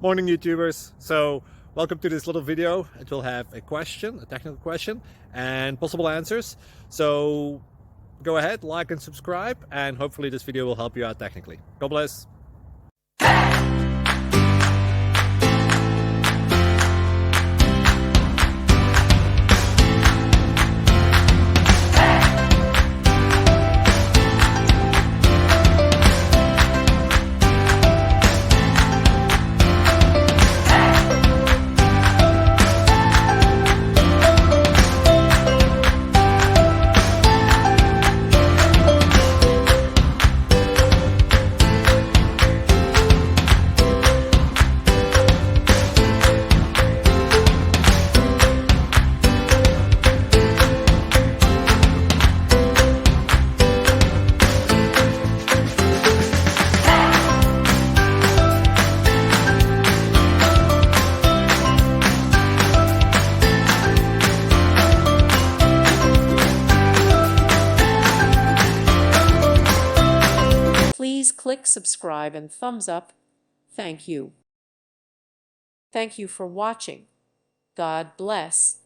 Morning YouTubers. So welcome to this little video. It will have a question, a technical question, and possible answers. So go ahead, like and subscribe, and hopefully this video will help you out technically. God bless. Please click subscribe and thumbs up. Thank you. Thank you for watching. God bless.